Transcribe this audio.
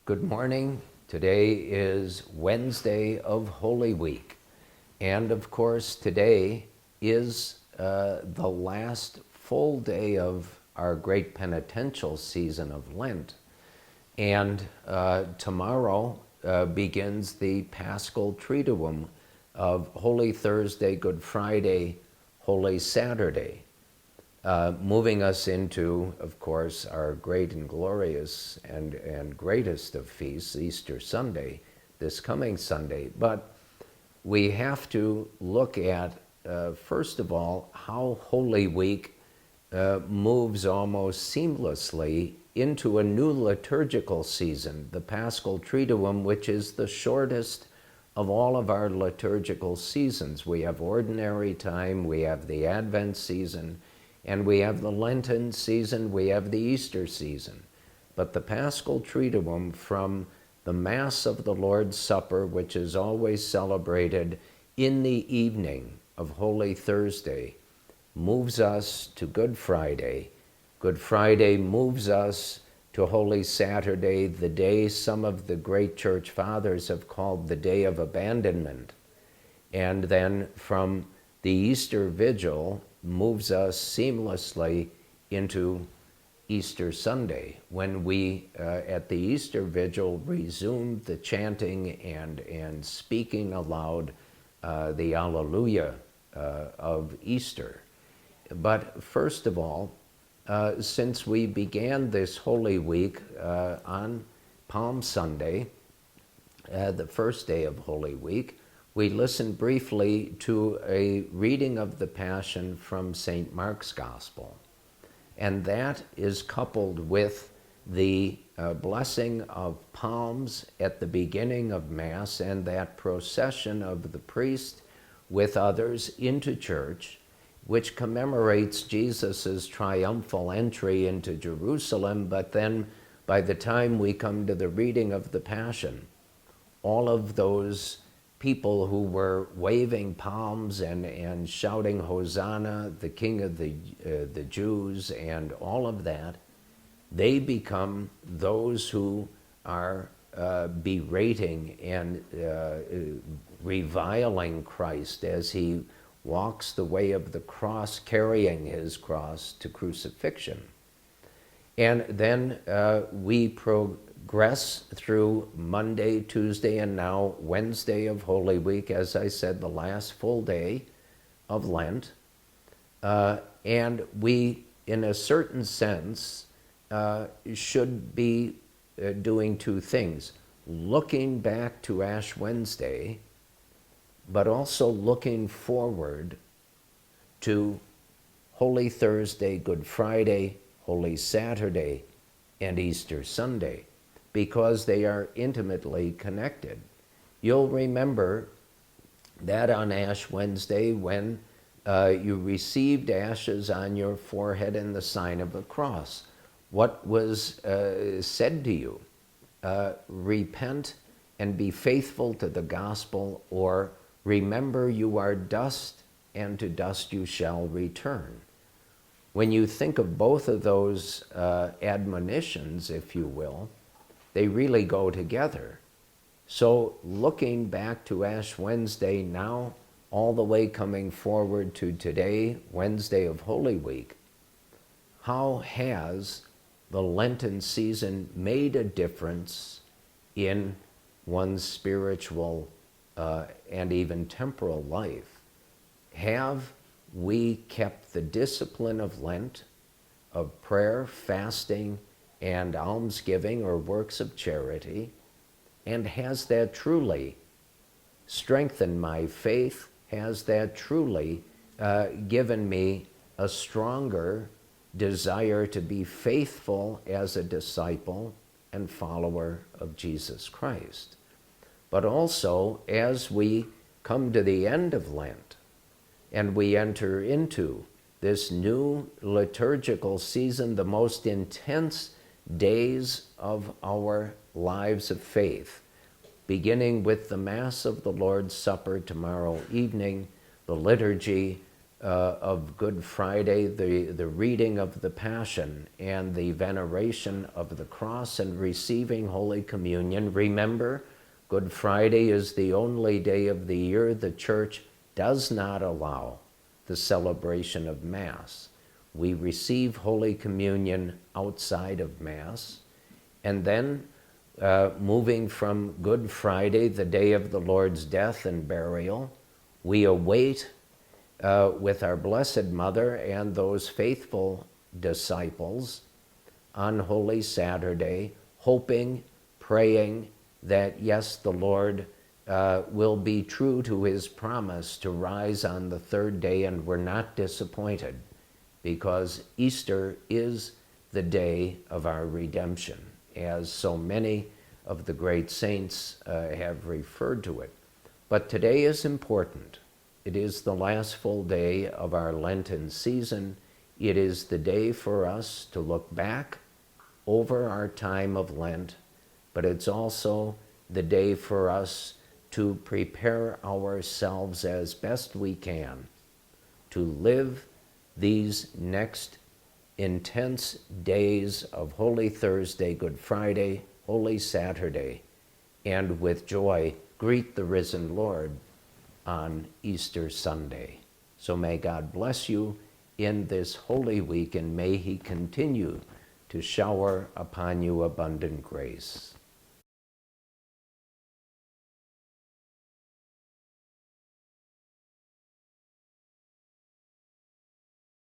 Good morning. Today is Wednesday of Holy Week. And of course, today is the last full day of our great penitential season of Lent. And tomorrow begins the Paschal Triduum of Holy Thursday, Good Friday, Holy Saturday. Moving us into, of course, our great and glorious and greatest of feasts, Easter Sunday, this coming Sunday. But we have to look at, first of all, how Holy Week moves almost seamlessly into a new liturgical season, the Paschal Triduum, which is the shortest of all of our liturgical seasons. We have ordinary time, we have the Advent season, and we have the Lenten season, we have the Easter season. But the Paschal Triduum, from the Mass of the Lord's Supper, which is always celebrated in the evening of Holy Thursday, moves us to Good Friday. Good Friday moves us to Holy Saturday, the day some of the great church fathers have called the Day of Abandonment. And then from the Easter Vigil moves us seamlessly into Easter Sunday, when we, at the Easter Vigil, resume the chanting and speaking aloud the Alleluia of Easter. But first of all, since we began this Holy Week on Palm Sunday, the first day of Holy Week, we listened briefly to a reading of the Passion from St. Mark's Gospel. And that is coupled with the blessing of palms at the beginning of Mass and that procession of the priest with others into church, which commemorates Jesus' triumphal entry into Jerusalem. But then by the time we come to the reading of the Passion, all of those people who were waving palms and shouting Hosanna, the King of the Jews, and all of that, they become those who are berating and reviling Christ as he walks the way of the cross, carrying his cross to crucifixion. And then we progress through Monday, Tuesday, and now Wednesday of Holy Week, as I said, the last full day of Lent. And we, in a certain sense, should be doing two things: looking back to Ash Wednesday, but also looking forward to Holy Thursday, Good Friday, Holy Saturday, and Easter Sunday, because they are intimately connected. You'll remember that on Ash Wednesday, when you received ashes on your forehead and the sign of a cross, what was said to you? Repent and be faithful to the gospel, or remember you are dust, and to dust you shall return. When you think of both of those admonitions, if you will, they really go together. So looking back to Ash Wednesday, now all the way coming forward to today, Wednesday of Holy Week, how has the Lenten season made a difference in one's spiritual and even temporal life? Have we kept the discipline of Lent, of prayer, fasting, and almsgiving or works of charity? And has that truly strengthened my faith? Has that truly given me a stronger desire to be faithful as a disciple and follower of Jesus Christ? But also, as we come to the end of Lent and we enter into this new liturgical season, the most intense days of our lives of faith, beginning with the Mass of the Lord's Supper tomorrow evening, the liturgy of Good Friday, the reading of the Passion and the veneration of the cross and receiving Holy Communion. Remember, Good Friday is the only day of the year the Church does not allow the celebration of Mass. We receive Holy Communion outside of Mass, and then moving from Good Friday, the day of the Lord's death and burial, we await with our Blessed Mother and those faithful disciples on Holy Saturday, hoping, praying that, yes, the Lord will be true to his promise to rise on the third day, and we're not disappointed, because Easter is the day of our redemption, as so many of the great saints have referred to it. But today is important. It is the last full day of our Lenten season. It is the day for us to look back over our time of Lent, but it's also the day for us to prepare ourselves as best we can to live these next intense days of Holy Thursday, Good Friday, Holy Saturday, and with joy greet the risen Lord on Easter Sunday. So may God bless you in this Holy Week, and may he continue to shower upon you abundant grace.